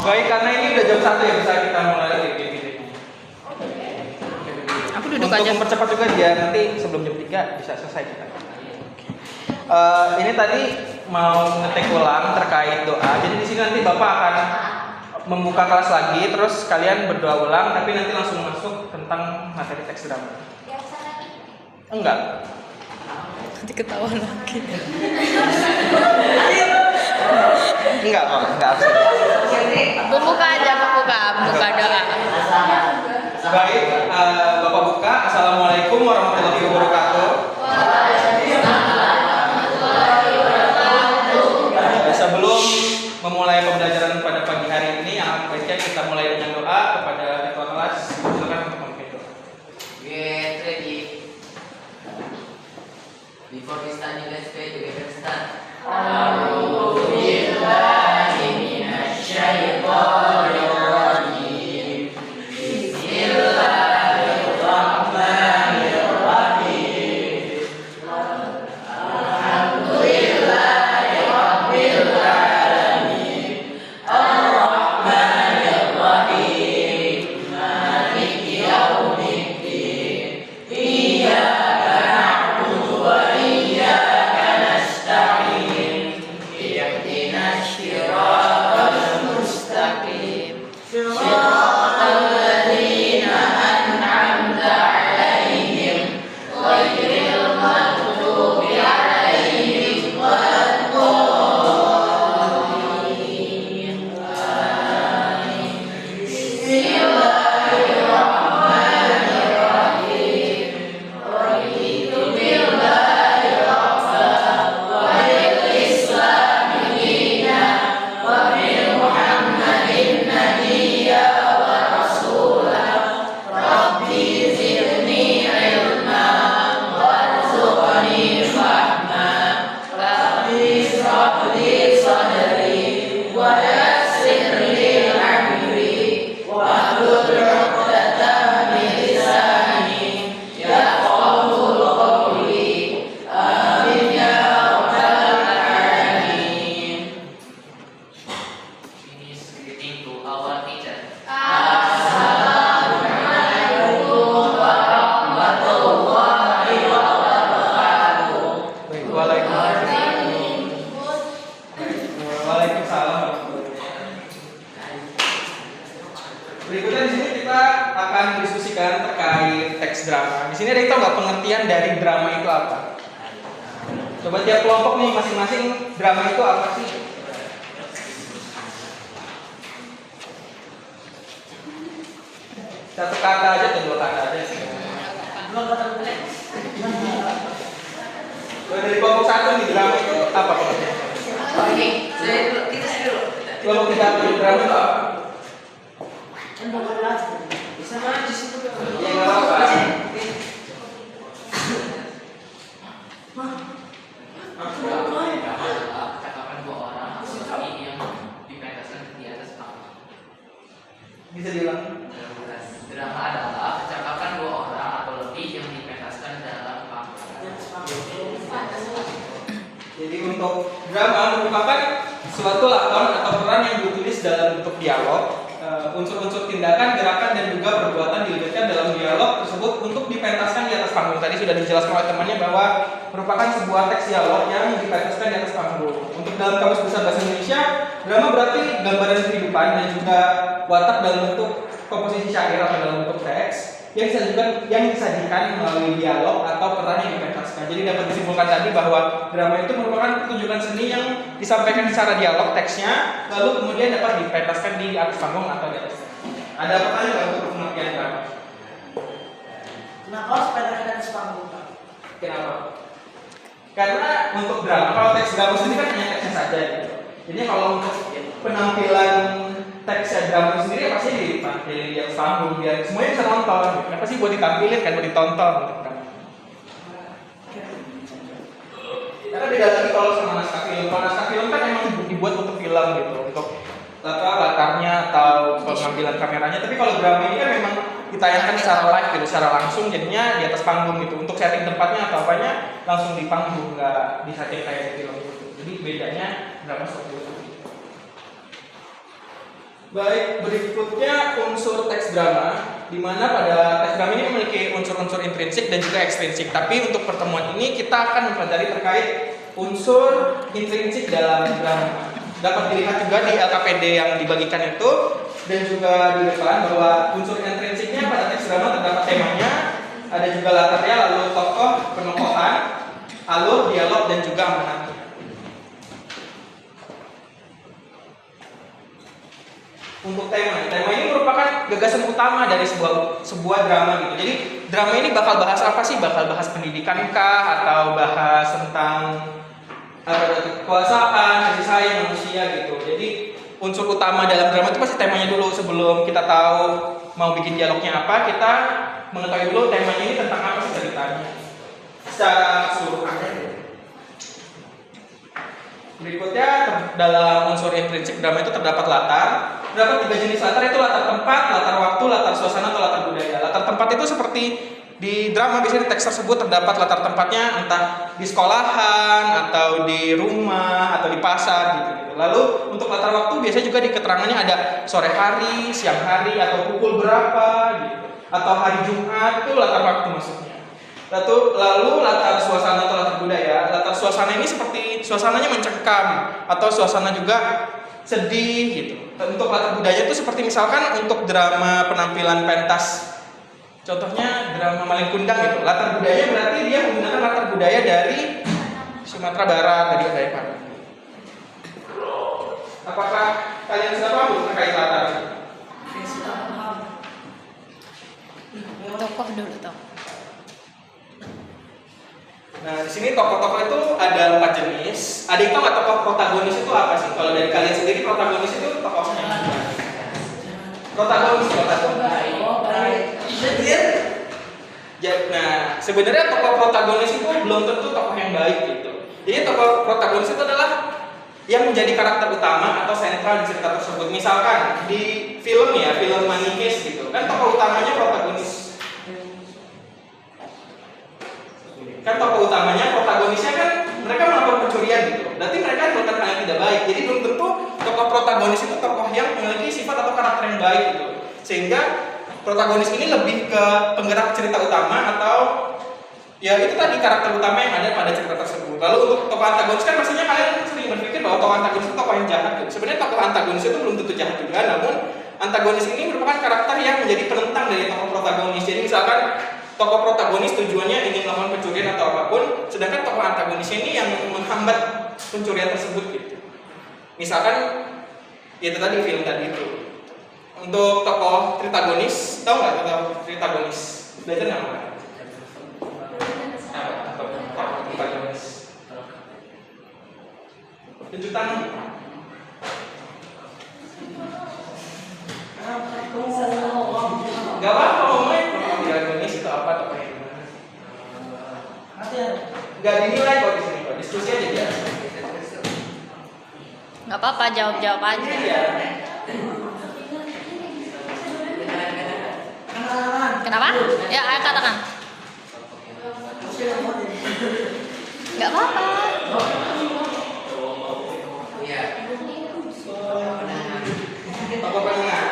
Baik, karena ini udah jam 1 ya, bisa kita mulai lagi gini. Aku duduk Untuk aja. mempercepat juga dia nanti sebelum jam 3 bisa selesai kita. Ini tadi mau ngetik ulang terkait doa. Jadi di sini nanti Bapak akan membuka kelas lagi, terus kalian berdoa ulang, tapi nanti langsung masuk tentang materi teks drama. Enggak. Nanti ketahuan lagi. Enggak kok, enggak absen. Membuka aja, membuka doa. Baik, Bapak buka. Assalamualaikum warahmatullahi wabarakatuh. Sebelum memulai pembelajaran pada pagi hari ini, yang baiknya kita mulai dengan doa kepada ketua kelas. Silakan untuk memimpin doa. Get ready. Before we start, let's pray together. Start. Berikutnya di sini kita akan diskusikan terkait teks drama. Di sini ada yang tahu nggak pengertian dari drama itu apa? Coba tiap kelompok nih masing-masing drama itu apa sih? Satu kata aja atau dua kata aja sih? Kalau dari kelompok satu nih drama itu apa pengertian? Oke, kita dulu. Kelompok tiga drama itu apa? Sama aja sih. Ya nggak apa-apa. Percakapan dua orang ini yang dipentaskan di atas panggung. Bisa diulang? Drama adalah percakapan dua orang atau lebih yang dipentaskan dalam panggung. Jadi untuk drama merupakan suatu lakon atau peran yang ditulis dalam bentuk dialog. Unsur-unsur tindakan, gerakan, dan juga perbuatan dilibatkan dalam dialog tersebut untuk dipentaskan di atas panggung. Tadi sudah dijelaskan oleh temannya bahwa merupakan sebuah teks dialog yang dipentaskan di atas panggung. Untuk dalam Kamus Besar Bahasa Indonesia, drama berarti gambaran kehidupan dan juga watak dalam bentuk komposisi syair atau dalam bentuk teks yang disajikan melalui dialog atau peran yang dipentaskan. Jadi dapat disimpulkan tadi bahwa drama itu merupakan pertunjukan seni yang disampaikan secara dialog teksnya, lalu kemudian dapat dipentaskan di atas panggung atau di atas. Ada pertanyaan nggak untuk pengertian drama? Kenapa harus pada atas panggung? Kenapa? Karena untuk drama, kalau teks drama sendiri kan hanya teksnya saja gitu. Jadi kalau untuk penampilan teks drama sendiri pasti ditampilin di atas panggung biar semuanya bisa nonton. Kenapa sih buat ditampilin kan buat ditonton gitu kan? Karena beda lagi kalau sama naskah film. Kalau naskah film kan emang dibuat untuk film gitu, untuk latarnya atau pengambilan kameranya. Tapi kalau drama ini kan memang ditayangkan secara live gitu, secara langsung, jadinya di atas panggung gitu. Untuk setting tempatnya atau apanya langsung di panggung, nggak di setting kayak di film gitu. Jadi bedanya drama seperti itu. Baik, berikutnya unsur teks drama, di mana pada teks drama ini memiliki unsur-unsur intrinsik dan juga ekstrinsik. Tapi untuk pertemuan ini kita akan mempelajari terkait unsur intrinsik dalam drama. Dapat dilihat juga di LKPD yang dibagikan itu dan juga di depan bahwa unsur intrinsiknya pada teks drama terdapat temanya, ada juga latarnya, lalu tokoh, penokohan, alur, dialog, dan juga amanat. Untuk tema ini merupakan gagasan utama dari sebuah drama gitu. Jadi drama ini bakal bahas apa sih? Bakal bahas pendidikan kah, atau bahas tentang kekuasaan, kasih sayang manusia gitu. Jadi unsur utama dalam drama itu pasti temanya dulu. Sebelum kita tahu mau bikin dialognya apa, kita mengetahui dulu temanya ini tentang apa sih ceritanya secara keseluruhan. Berikutnya dalam unsur intrinsik drama itu terdapat latar. Terdapat 3 jenis latar, yaitu latar tempat, latar waktu, latar suasana, atau latar budaya. Latar tempat itu seperti di drama biasanya di teks tersebut terdapat latar tempatnya entah di sekolahan atau di rumah atau di pasar gitu. Lalu untuk latar waktu biasanya juga di keterangannya ada sore hari, siang hari, atau pukul berapa gitu. Atau hari Jumat, itu latar waktu maksudnya. Lalu latar suasana atau latar budaya. Latar suasana ini seperti suasananya mencekam atau suasana juga sedih gitu. Untuk latar budaya itu seperti misalkan untuk drama penampilan pentas, contohnya drama Malin Kundang gitu. Latar budaya berarti dia menggunakan latar budaya dari Sumatera Barat, dari Jayapura. Apakah kalian sudah paham terkait latar? Sudah paham. Tokoh dulu toh. Nah, di sini tokoh-tokoh itu ada 4 jenis. Ada yang tahu nggak tokoh protagonis itu apa sih? Kalau dari kalian sendiri protagonis itu tokohnya apa? Protagonis. Nah, sebenarnya tokoh protagonis itu belum tentu tokoh yang baik gitu. Jadi tokoh protagonis itu adalah yang menjadi karakter utama atau sentral di cerita tersebut. Misalkan di film ya, film Money Heist gitu, kan tokoh utamanya protagonis. Kan tokoh utamanya, protagonisnya kan mereka melakukan pencurian gitu. Berarti mereka melakukan hal yang tidak baik. Jadi belum tentu tokoh protagonis itu tokoh yang memiliki sifat atau karakter yang baik gitu. Sehingga protagonis ini lebih ke penggerak cerita utama atau ya itu tadi karakter utama yang ada pada cerita tersebut. Lalu untuk tokoh antagonis kan maksudnya kalian sering berpikir bahwa tokoh antagonis itu tokoh yang jahat gitu. Sebenarnya tokoh antagonis itu belum tentu jahat juga, namun antagonis ini merupakan karakter yang menjadi penentang dari tokoh protagonis. Jadi misalkan tokoh protagonis tujuannya ingin melakukan pencurian atau apapun, sedangkan tokoh antagonisnya ini yang menghambat pencurian tersebut gitu. Misalkan ya itu tadi film tadi itu. Untuk tokoh tritagonis, tahu nggak tokoh tritagonis? Belajar nggak? Tokoh tritagonis. Kejutan. Gak apa-apa ngomongnya tokoh tritagonis itu apa, tokoh yang gimana? Gak dinilai kok di sini, kok diskusi aja ya. Nggak apa-apa, jawab aja. Iya. Kenapa? Ya, ayo katakan. Nggak apa-apa. Tokoh penengah.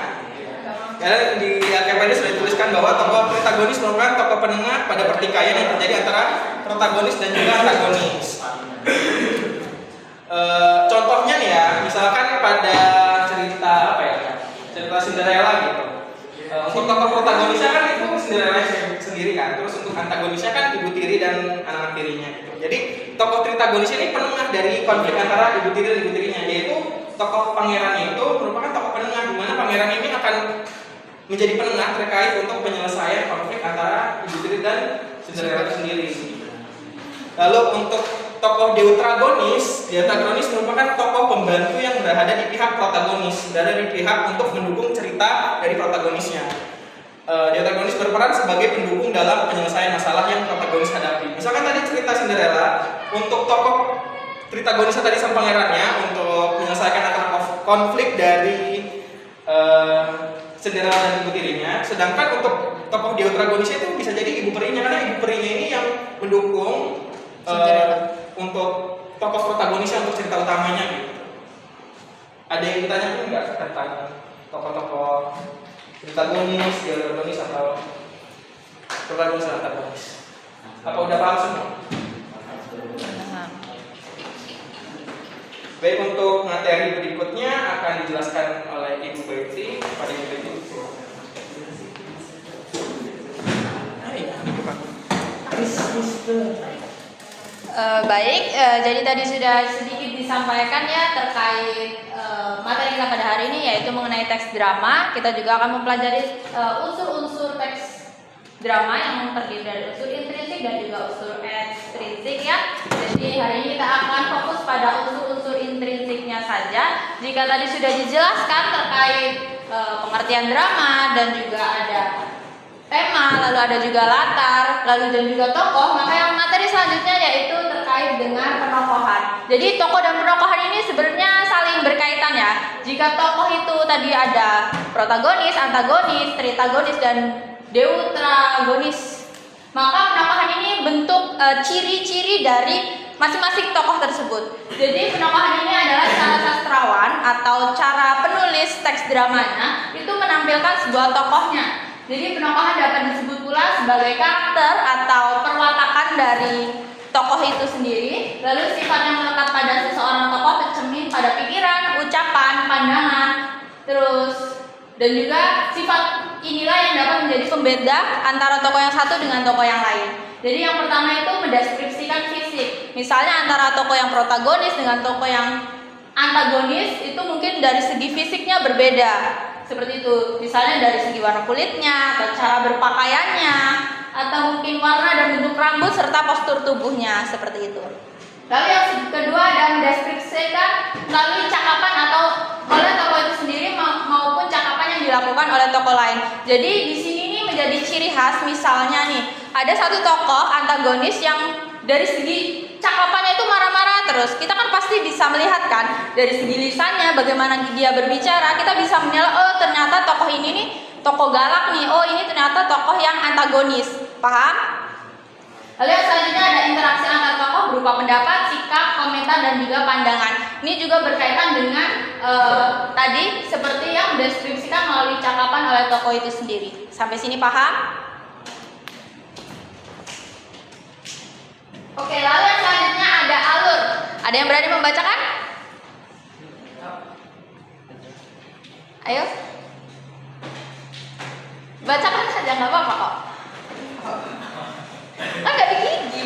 Karena di LKPD sudah dituliskan bahwa tokoh protagonis merupakan tokoh penengah pada pertikaian yang terjadi antara protagonis dan juga antagonis. Contohnya nih ya, misalkan pada cerita apa ya? Cerita Cinderella gitu. Untuk tokoh protagonisnya kan itu Cinderella sendiri kan, terus untuk antagonisnya kan ibu tiri dan anak tirinya gitu. Jadi tokoh tritagonisnya ini penengah dari konflik antara ibu tiri dan ibu tirinya, yaitu tokoh pangerannya itu merupakan tokoh penengah di mana pangeran ini akan menjadi penengah terkait untuk penyelesaian konflik antara ibu tiri dan Cinderella itu sendiri. Lalu untuk tokoh deuteragonis merupakan tokoh pembantu yang berada di pihak protagonis, berada di pihak untuk mendukung cerita dari protagonisnya. Deuteragonis berperan sebagai pendukung dalam penyelesaian masalah yang protagonis hadapi. Misalkan tadi cerita Cinderella, untuk tokoh tritagonisnya tadi sang pangerannya untuk menyelesaikan akar konflik dari Cinderella dan ibu tirinya, sedangkan untuk tokoh deuteragonisnya itu bisa jadi ibu perinya, karena ibu perinya ini yang mendukung untuk tokoh protagonisnya untuk cerita utamanya gitu. Ada yang ditanyakan nggak tentang tokoh-tokoh protagonis, dialogonis atau protagonis dan antagonis? Apa udah paham semua? Baik, untuk materi berikutnya akan dijelaskan oleh Ibu Betty pada Ibu Betty. Baik, jadi tadi sudah sedikit disampaikan ya terkait materi kita pada hari ini, yaitu mengenai teks drama. Kita juga akan mempelajari unsur-unsur teks drama yang terdiri dari unsur intrinsik dan juga unsur ekstrinsik ya. Jadi hari ini kita akan fokus pada unsur-unsur intrinsiknya saja. Jika tadi sudah dijelaskan terkait pengertian drama dan juga ada tema, lalu ada juga latar, lalu dan juga tokoh, maka yang materi selanjutnya yaitu terkait dengan penokohan. Jadi tokoh dan penokohan ini sebenarnya saling berkaitan ya. Jika tokoh itu tadi ada protagonis, antagonis, tritagonis dan deuteragonis, maka penokohan ini bentuk ciri-ciri dari masing-masing tokoh tersebut. Jadi penokohan ini adalah cara sastrawan atau cara penulis teks dramanya itu menampilkan sebuah tokohnya. Jadi penokohan dapat disebut pula sebagai karakter atau perwatakan dari tokoh itu sendiri. Lalu sifat yang melekat pada seseorang tokoh tercermin pada pikiran, ucapan, pandangan, terus dan juga sifat inilah yang dapat menjadi pembeda antara tokoh yang satu dengan tokoh yang lain. Jadi yang pertama itu mendeskripsikan fisik. Misalnya antara tokoh yang protagonis dengan tokoh yang antagonis itu mungkin dari segi fisiknya berbeda. Seperti itu, misalnya dari segi warna kulitnya, atau cara berpakaiannya, atau mungkin warna dan bentuk rambut serta postur tubuhnya, seperti itu. Lalu yang kedua ada mendeskripsikan melalui cakapan atau oleh tokoh itu sendiri maupun cakapan yang dilakukan oleh tokoh lain. Jadi di sini nih menjadi ciri khas, misalnya nih ada satu tokoh antagonis yang dari segi cakapannya itu marah-marah terus. Kita kan pasti bisa melihat kan dari segi lisannya bagaimana dia berbicara, kita bisa menilai oh ternyata tokoh ini nih tokoh galak nih, oh ini ternyata tokoh yang antagonis. Paham? Lalu yang selanjutnya ada interaksi antar tokoh berupa pendapat, sikap, komentar dan juga pandangan. Ini juga berkaitan dengan tadi seperti yang mendeskripsikan melalui cakapan oleh tokoh itu sendiri. Sampai sini paham? Oke, lalu yang selanjutnya ada alur. Ada yang berani membacakan? Ayo. Bacakan saja, nggak apa-apa kok. Kan nggak digigi.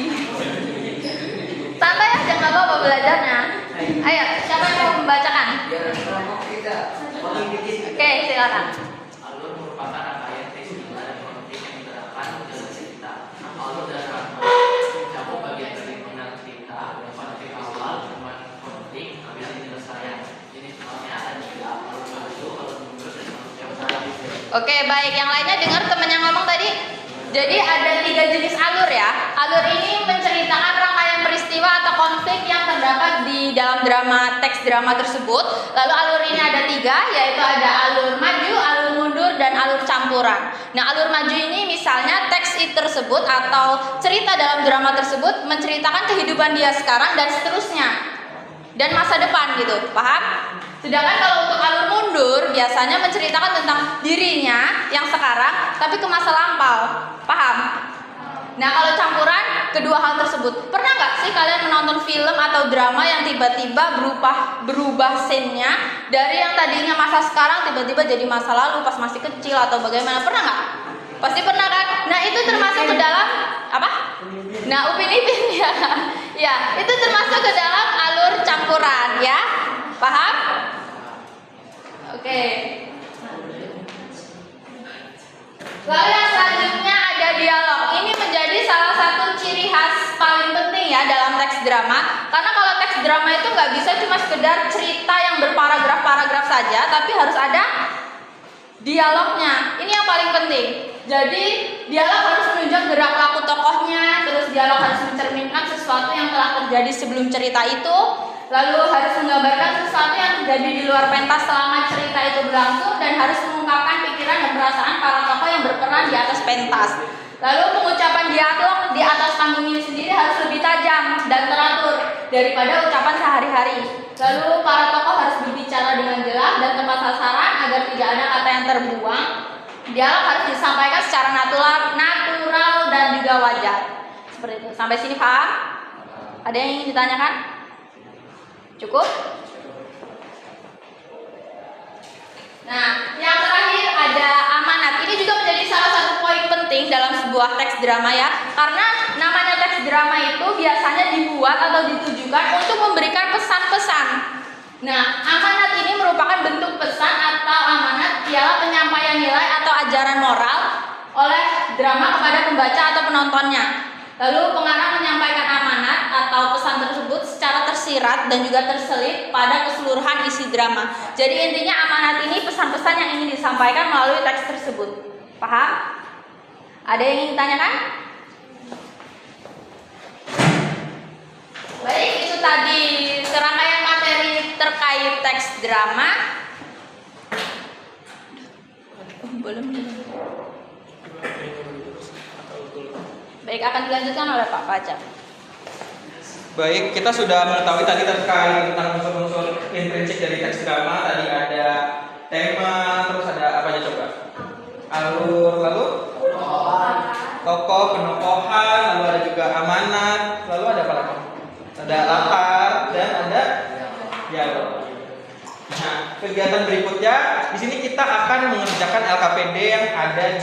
Santai aja, nggak apa-apa belajarnya. Ayo, siapa yang mau membacakan? Oke, silakan. Alur merupakan rangkaian peristiwa dan konflik yang diterapkan dalam cerita. Alur adalah mencakup bagian dari penggunaan cerita, konflik awal, konflik, habis penyelesaian. Jenis-jenisnya ada tiga: alur maju, alur mundur, dan alur yang salah. Oke, baik. Yang lainnya dengar teman yang ngomong tadi? Jadi ada 3 jenis alur ya. Alur ini menceritakan rangkaian peristiwa atau konflik yang terdapat di dalam teks drama tersebut. Lalu alur ini ada 3, yaitu ada alur maju, alur mundur, dan alur campuran. Nah, alur maju ini misalnya teks tersebut atau cerita dalam drama tersebut menceritakan kehidupan dia sekarang dan seterusnya dan masa depan gitu, paham? Sedangkan kalau untuk alur mundur biasanya menceritakan tentang dirinya yang sekarang tapi ke masa lampau, paham? Nah, kalau campuran kedua hal tersebut. Pernah nggak sih kalian menonton film atau drama yang tiba-tiba berubah scene-nya dari yang tadinya masa sekarang tiba-tiba jadi masa lalu pas masih kecil atau bagaimana? Pernah nggak? Pasti pernah kan? Nah, itu termasuk ke dalam apa? Nah, Upin Ipin ya. Ya, itu termasuk ke dalam alur campuran ya. Paham? Oke. Lalu yang selanjutnya ada dialog. Ini menjadi salah satu ciri khas paling penting ya dalam teks drama. Karena kalau teks drama itu nggak bisa cuma sekedar cerita yang berparagraf-paragraf saja, tapi harus ada dialognya. Ini yang paling penting. Jadi dialog harus menunjukkan gerak laku tokohnya, terus dialog harus mencerminkan sesuatu yang telah terjadi sebelum cerita itu, lalu harus menggambarkan sesuatu yang terjadi di luar pentas selama cerita itu berlangsung, dan harus mengungkapkan pikiran dan perasaan para tokoh yang berperan di atas pentas. Lalu pengucapan dialog di atas panggung ini sendiri harus lebih tajam dan teratur. daripada ucapan sehari-hari. Lalu para tokoh harus berbicara dengan jelas dan tepat sasaran agar tidak ada kata yang terbuang. Dialog harus disampaikan secara natural dan juga wajar. Seperti itu. Sampai sini paham? Ada yang ingin ditanyakan? Cukup? Nah, yang terakhir ada amanat. Ini juga menjadi salah satu poin penting dalam sebuah teks drama ya. Karena namanya teks drama itu biasanya dibuat atau ditujukan untuk memberikan pesan-pesan. Nah, amanat ini merupakan bentuk pesan atau amanat ialah penyampaian nilai atau ajaran moral oleh drama kepada pembaca atau penontonnya. Lalu pengarang menyampaikan amanat atau pesan tersebut secara tersirat dan juga terselip pada keseluruhan isi drama. Jadi intinya amanat ini pesan-pesan yang ingin disampaikan melalui teks tersebut. Paham? Ada yang ingin ditanyakan? Baik, itu tadi serangkaian materi terkait teks drama. Belum. Baik, akan dilanjutkan oleh Pak Fajar. Baik, kita sudah mengetahui tadi terkait tentang unsur-unsur intrinsik dari teks drama. Tadi ada tema, terus ada apa aja coba? Alur, lalu tokoh, penokohan, lalu ada juga amanat, lalu ada apa lagi? Ada latar dan ada dialog. Nah, kegiatan berikutnya di sini kita akan mengerjakan LKPD yang ada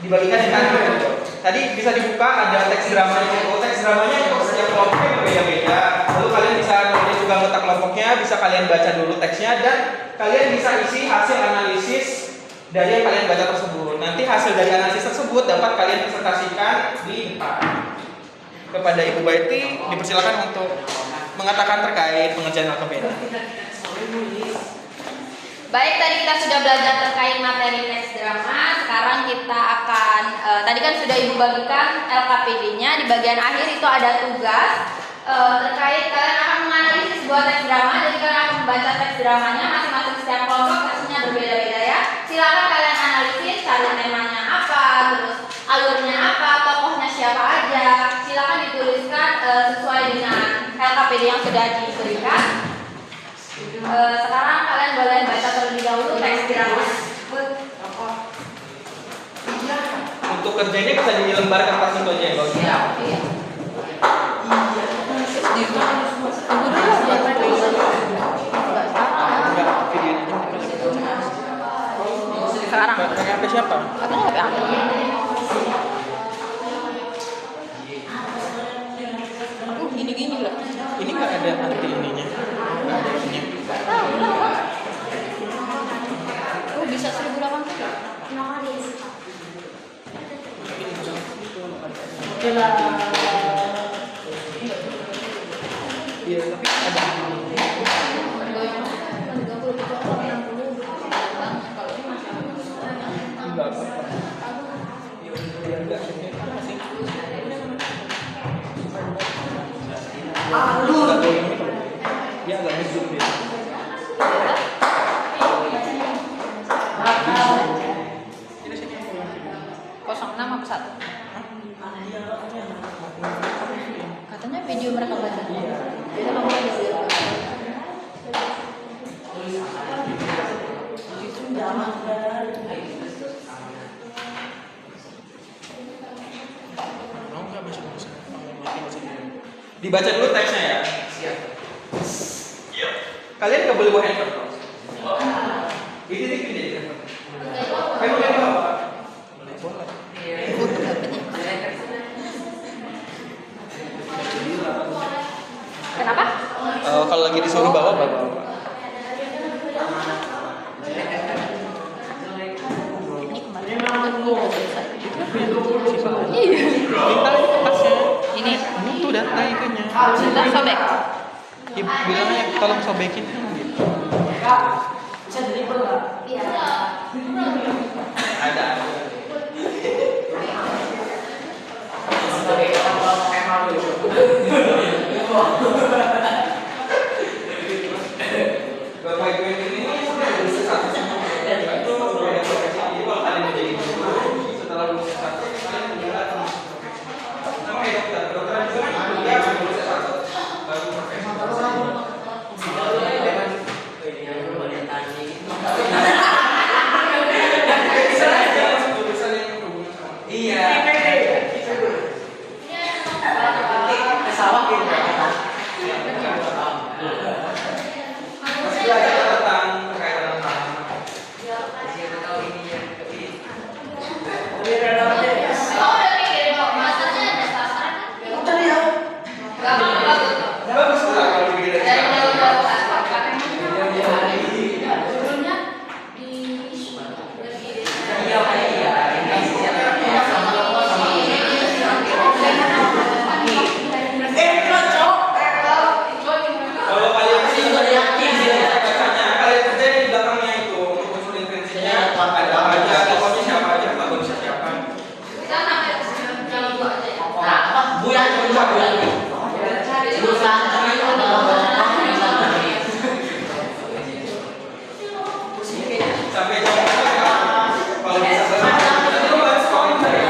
dibagikan di kanan. Tadi bisa dibuka ada teks dramanya itu. Teks dramanya itu setiap kelompoknya berbeda-beda. Lalu kalian bisa juga letak kelompoknya, bisa kalian baca dulu teksnya dan kalian bisa isi hasil analisis dari yang kalian baca tersebut. Nanti hasil dari analisis tersebut dapat kalian presentasikan di depan. Kepada Ibu Baiti dipersilakan untuk mengatakan terkait pengerjaan LKPD. Baik, tadi kita sudah belajar terkait materi teks drama. Sekarang kita akan tadi kan sudah Ibu bagikan LKPD-nya. Di bagian akhir itu ada tugas terkait kalian akan menganalisis sebuah teks drama. Jadi kalian akan membaca teks dramanya masing-masing setiap kelompok versinya berbeda-beda ya. Silakan kalian analisis cari temanya apa, terus alurnya apa, tokohnya siapa aja. Silakan dituliskan sesuai dengan LKPD yang sudah diberikan. Sekarang kalian boleh baca terlebih dahulu teks drama. Untuk kerjanya bisa di lembar kertas itu aja ya, Bang. Iya. Sekarang pakai HP siapa? katanya HP aku. Gini-gini loh. Ini nggak ada anti ininya. Nggak ada ininya. Tahu lah. Oh, bisa 1080. Iya, tapi ada. Enggak apa-apa. Ya agak zoom dia. 06 apa 1? Katanya video mereka baca. Bisa kamu baca sih. Dibaca dulu teksnya ya. Siap. Kalian nggak boleh bawa handphone. Ini jadi handphone. Handphone apa? Kenapa? Kalau lagi disuruh bawa. Ini kemarin Iya. Minta kertasnya. Ini Mutu data itunya. kita sobek. Ibu bilangnya tolong sobekin kan gitu. Bisa dribble nggak? Iya. Ada. Bapak Ibu ini sudah lulus satu semua. Itu ada profesi. Jadi kalau kalian menjadi guru, setelah lulus satu, kalian juga namanya dokter. Dokter juga lulus satu. sampai jam berapa ya? Kalau bisa selesai itu kan sekolah saya.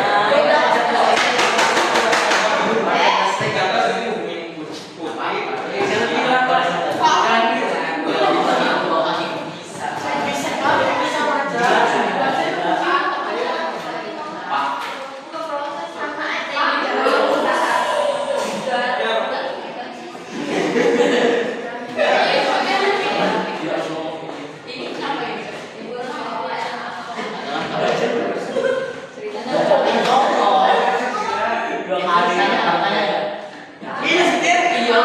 Di atas ini hubungin Putri. Jangan bilang Pak. Jangan bilang. Bisa kalau bisa aja. Ini setir. Iya.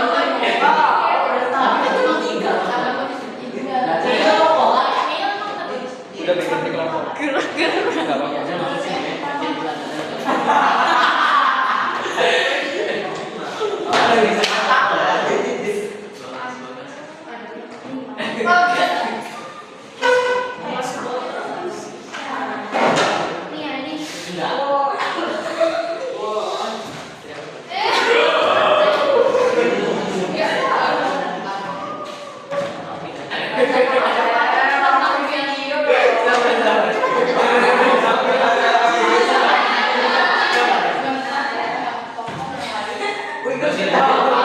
Udah bikin di kelompok. Enggak apa-apa.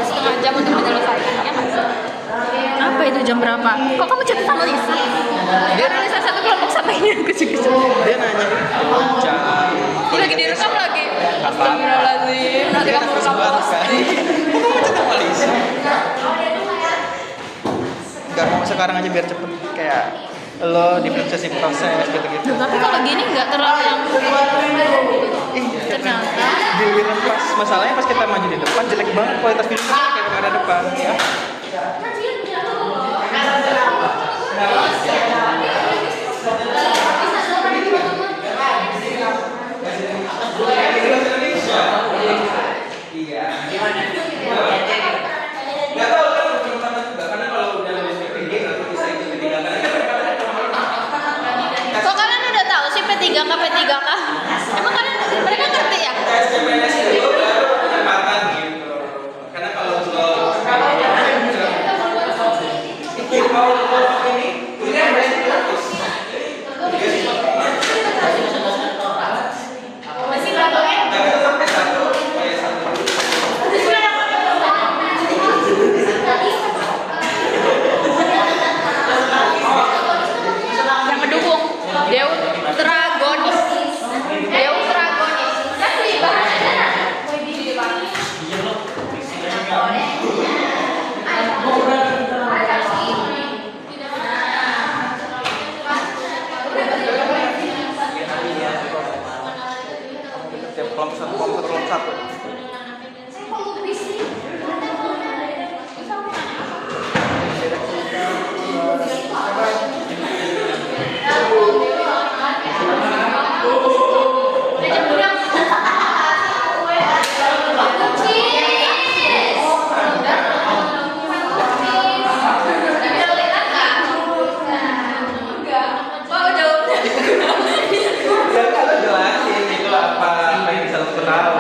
Setengah jam untuk menyelesaikannya nggak sih? Apa itu jam berapa? Kok kamu catat sama Lisa? Dia Lisa satu kelompok sama ini aku juga. Dia nanya jam. Ini lagi direkam lagi. Astagfirullahaladzim. Nanti kamu rekam posting. Kok kamu catat sama Lisa? Enggak mau sekarang aja biar cepet kayak lo diferensiasi proses gitu-gitu. Tapi kalau gini nggak terlalu yang ternyata. Giliran pas masalahnya pas kita maju di depan jelek banget kualitas videonya kayak kamera depan ya. Iya. Nggak tahu kan pertama juga karena kalau udah nulis PPG nggak bisa itu P3K Kok kalian udah tahu sih P3K P3K? Emang kalian mereka ngerti ya? SCPNS itu baru penempatan gitu. Karena kalau ini kan berarti gratis. Tapi itu sampai satu, kayak satu. Yang mendukung Deuteragonis. Deuteragonis. Kan di bahannya Tiap kelompok satu. Ya kalau jelasin itu apa yang bisa lo tahu.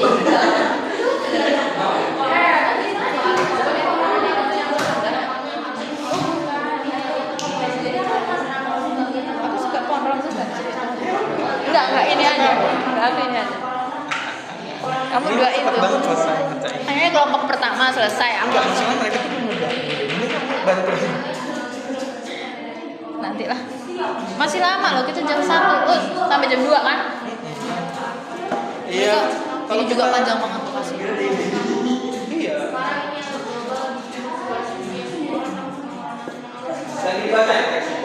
Aku suka ponrong juga. Enggak ini aja. Enggak aku ini aja. Kamu dua itu. Cepat banget selesai baca ini. Kayaknya kelompok pertama selesai. Aku Enggak, maksudnya mereka tuh mudah. Ini kan bantu. nanti lah. Masih lama loh, kita jam 1 sampai jam 2 kan? Iya. Ini juga panjang banget pasti. Iya. Lagi baca ya teksnya?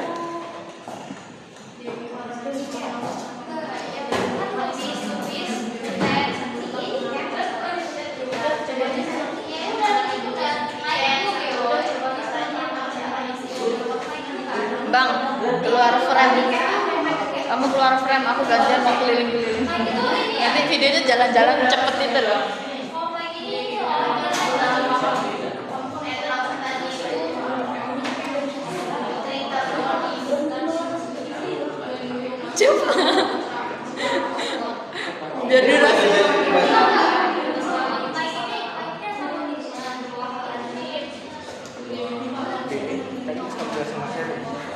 Bang, keluar frame. Kamu keluar frame, aku gantian mau keliling-keliling. Nanti videonya jalan-jalan cepet itu loh. Coba. Biar durasi.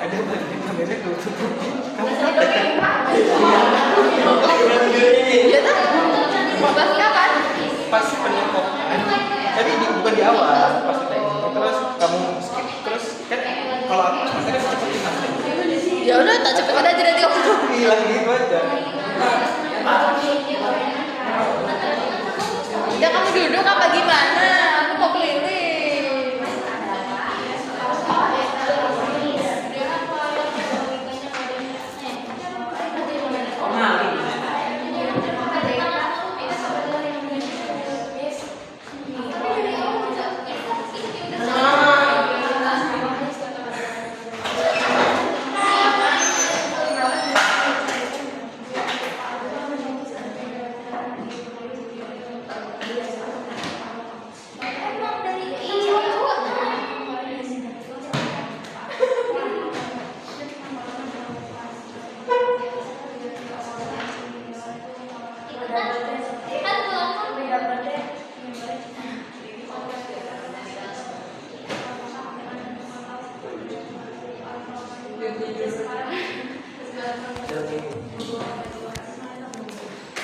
Ada bagian kamera tutup. Kamu Iya tuh. Pas kapan? pas penyekokan. Tapi bukan di awal, pas kita ini. Terus kamu skip. Terus kan kalau aku sebenarnya cepetin nanti. Ya udah, tak cepetin aja nanti kamu. Hilang gitu aja. Ya kamu duduk apa gimana? Aku mau keliling.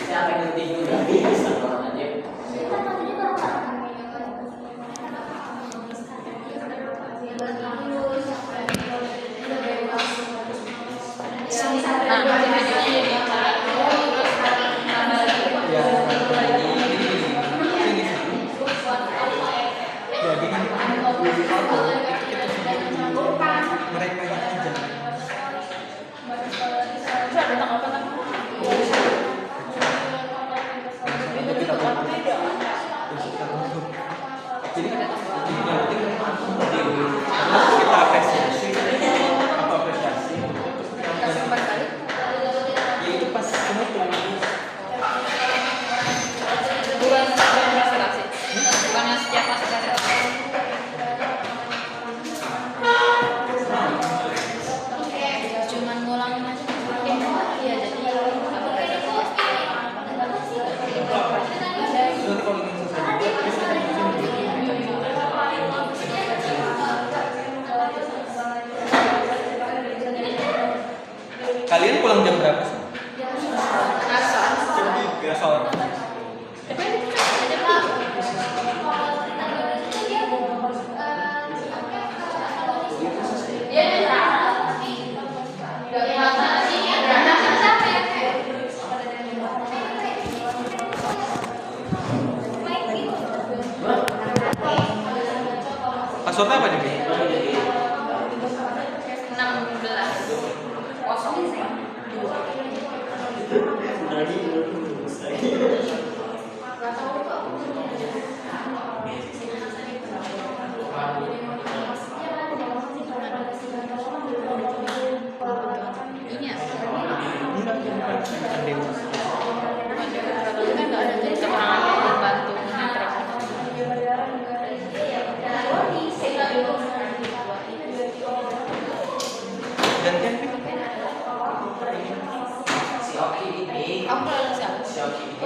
Siapa yang tinggi udah bisa orang aja. Ya, sini. Jadi kan di foto itu kita video mereka yang aja. Jadi yang penting kita apresiasi apa apresiasi ya itu pas penutup. Bukan presentasi. Bukannya setiap pas presentasi. Cuman ngulangin aja. Iya, jadi apa Nanti kalau ingin selesai juga bisa kalian pulang jam berapa sih? Jam 3 sore. Passwordnya apa nih? 16. Ini apa? Enggak, bukan dewa. Kan nggak ada tuh keterangan membantu menetrasi. Gantian Pi. Si Oki ini. Aku lalu siapa? Si Oki ini.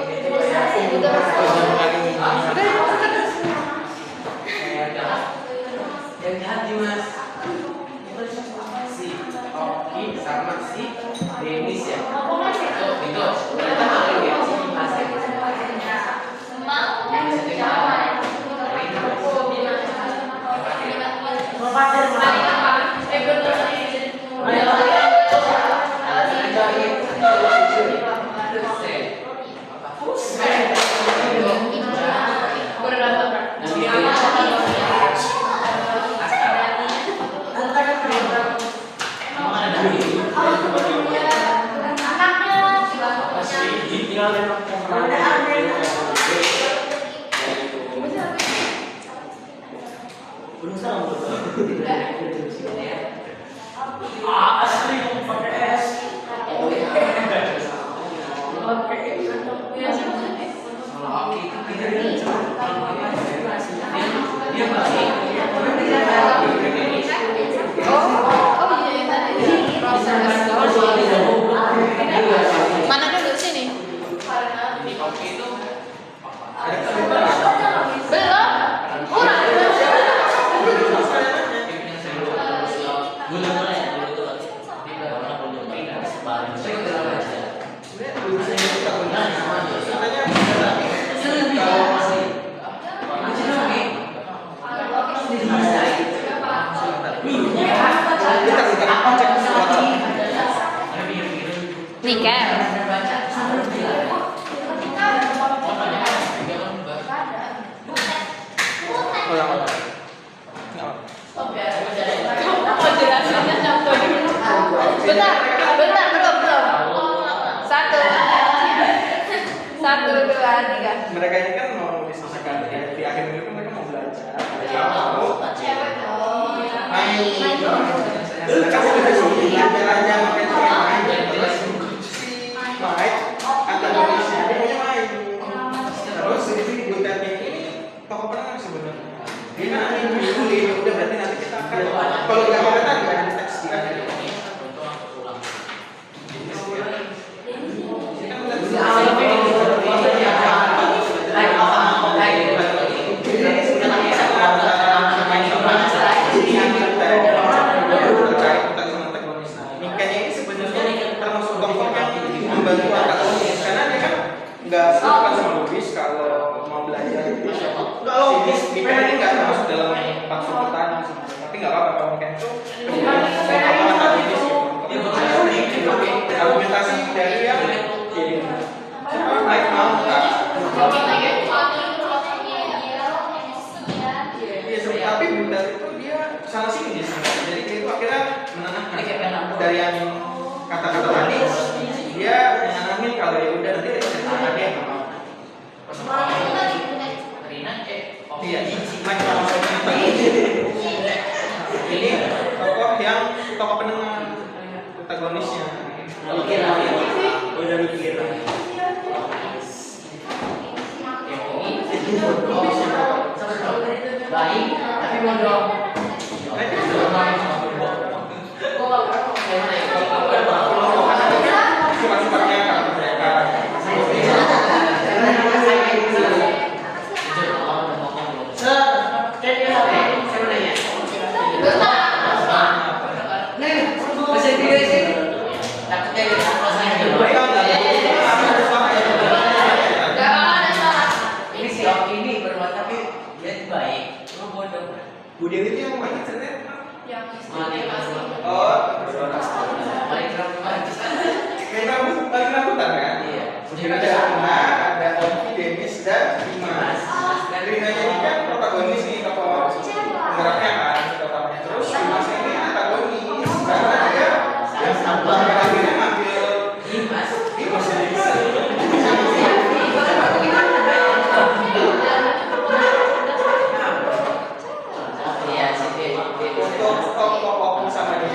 Asli pakai es. Kalau Oki itu dia baik. Mana dulu sini? Ini Oki itu Belum. Kurang. Nih kan. Mau jelasinnya contoh dulu. Bentar, belum. Satu, dua, tiga. Mereka ini kan mau diselesaikan di akhir minggu kan mereka mau belajar. Belajar aja makanya main. Terus si Mike antagonisnya dia maunya main. Terus si Butetnya ini tokoh penengah sebenarnya. Dia kan angin dulu, udah berarti nanti kita akan kalau nggak mau kan nggak ada teks di akhir. Nggak suka sama logis kalau mau belajar itu nggak logis Mikan ini nggak termasuk dalam maksud pertanyaan sebenarnya tapi nggak apa-apa kalau Mikan itu apa tadi argumentasi dari yang naik mau kan tapi Bundar itu dia salah sini dia sebenarnya jadi dia itu akhirnya menenangkan dari yang kata-kata tadi dia menenangin kalau ya udah nanti ada yang mau iya ini tokoh penengah protagonisnya udah mikir baik tapi bodoh. sifat-sifatnya karakter mereka Ini si Oki ini berbuat tapi dia baik. Cuma bodoh. Bu Dewi itu yang main cerita paling rambutan kan? Iya. Ada Rina, ada Oki, Dennis, dan Dimas. Dan Rina ini kan protagonis nih tokoh penggeraknya kan, utamanya. Terus Dimas ini antagonis karena dia yang akhirnya ngambil Dimas untuk tokoh sama dia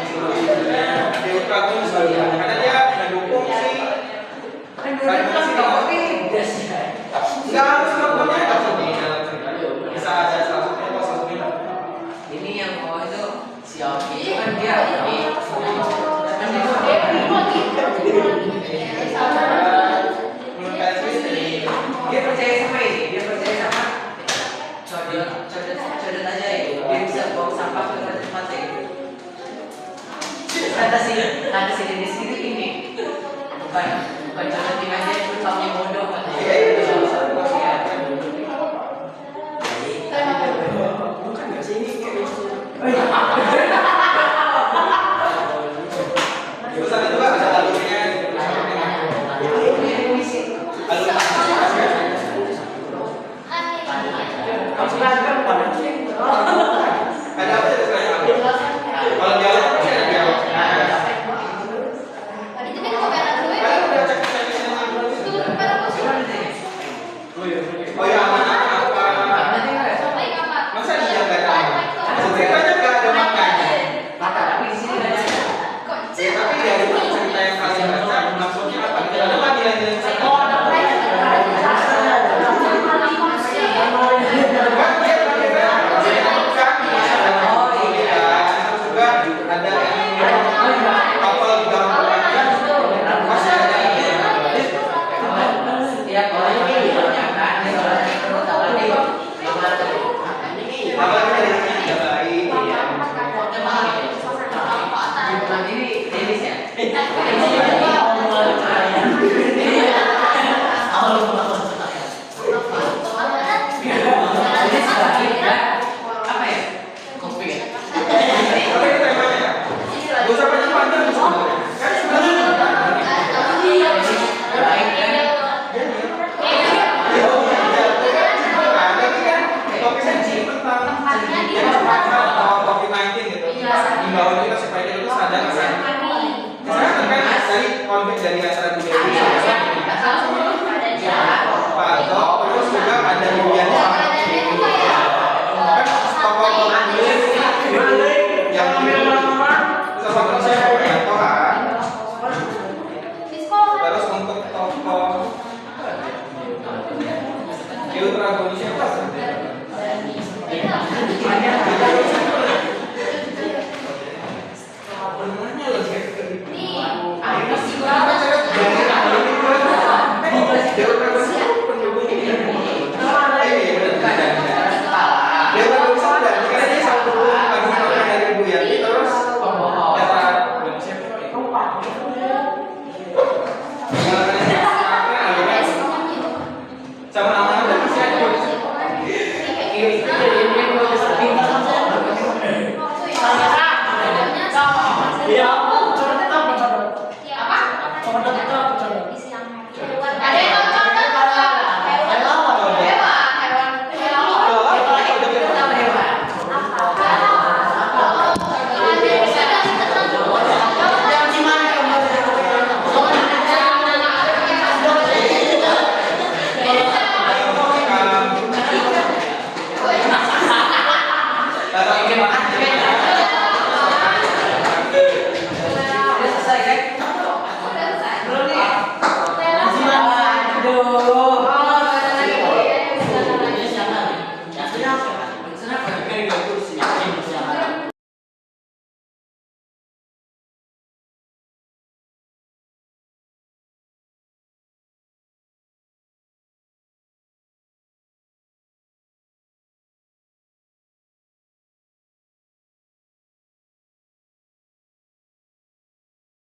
protagonis karena dia mendukung si nggak harus tokohnya ada di dalam cerita bisa ada salah satunya atau salah satunya Ini yang mau itu si Oki kan dia dia percaya sama ini, dia percaya sama codet aja itu, dia bisa bawa sampah ke tempatnya itu. Kata si Dennis itu ini bukan codetin aja itu tahunya bodoh kan? Bukan nggak sih ini kayak jurusan itu ada alurnya ada apa sih kalau jalan pasti ada dialog oh ya aman apa masa dia nggak ada Deuteragonis siapa? Namanya loh saya Deuteragonis itu pendukung ini. Deuteragonis ada, karena dia satu lagu dari Bu Yanti terus Deuteragonis siapa? Sama nama